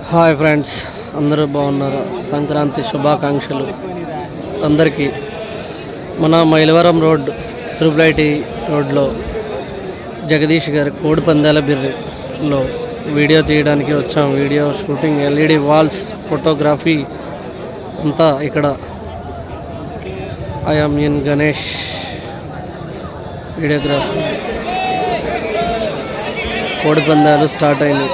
Hi friends, అందరూ బాగున్నారు. సంక్రాంతి శుభాకాంక్షలు అందరికీ. మన మైలవరం రోడ్ త్రిపులైటి రోడ్లో జగదీష్ గారి కోడి పందాల బిర్రిలో వీడియో తీయడానికి వచ్చాం. Video shooting, LED walls, photography అంతా ఇక్కడ. I'm in Ganesh videography. కోడి పందాలు స్టార్ట్ అయినాయి.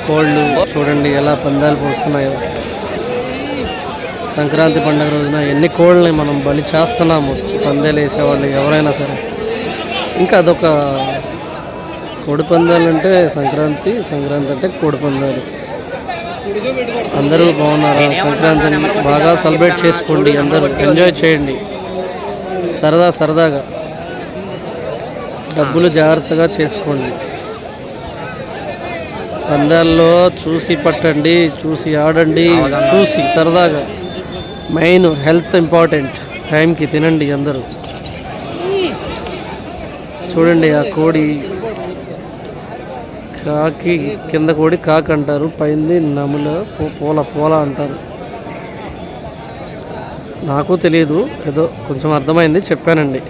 కోళ్ళు చూడండి ఎలా పందాలు పోస్తున్నాయో. సంక్రాంతి పండుగ రోజున ఎన్ని కోళ్ళని మనం బలి చేస్తున్నాము, పందాలు వేసేవాళ్ళు ఎవరైనా సరే. ఇంకా అదొక కోడి పందాలు అంటే సంక్రాంతి అంటే కోడి పందాలు. అందరూ బాగున్నారా? సంక్రాంతిని బాగా సెలబ్రేట్ చేసుకోండి, అందరూ ఎంజాయ్ చేయండి. సరదాగా డబ్బులు జాగ్రత్తగా చేసుకోండి. పందాల్లో చూసి పట్టండి, చూసి ఆడండి, చూసి సరదాగా. Main health important. టైంకి తినండి అందరూ. చూడండి ఆ కోడి, కాకి కింద కోడి కాకి అంటారు, పైంది నముల పోల అంటారు. నాకు తెలియదు, ఏదో కొంచెం అర్థమైంది చెప్పానండి.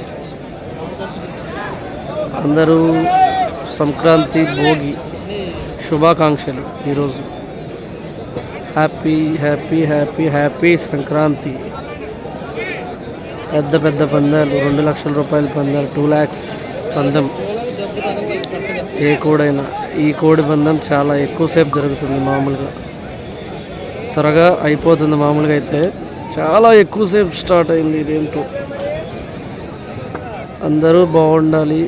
అందరూ సంక్రాంతి భోగి శుభాకాంక్షలు. ఈరోజు happy happy happy happy Sankranti. పెద్ద పందాలు, 2 లక్షల రూపాయల పందాలు, 2 lakhs పందెం. ఏ కోడైనా ఈ కోడి పందెం చాలా ఎక్కువసేపు జరుగుతుంది. మామూలుగా త్వరగా అయిపోతుంది, మామూలుగా అయితే చాలా ఎక్కువసేపు స్టార్ట్ అయింది. ఇదేంటో. అందరూ బాగుండాలి,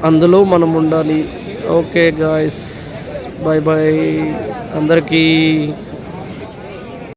అందులో మనం ఉండాలి. ఓకే గాయస్, బాయ్ అందరికీ.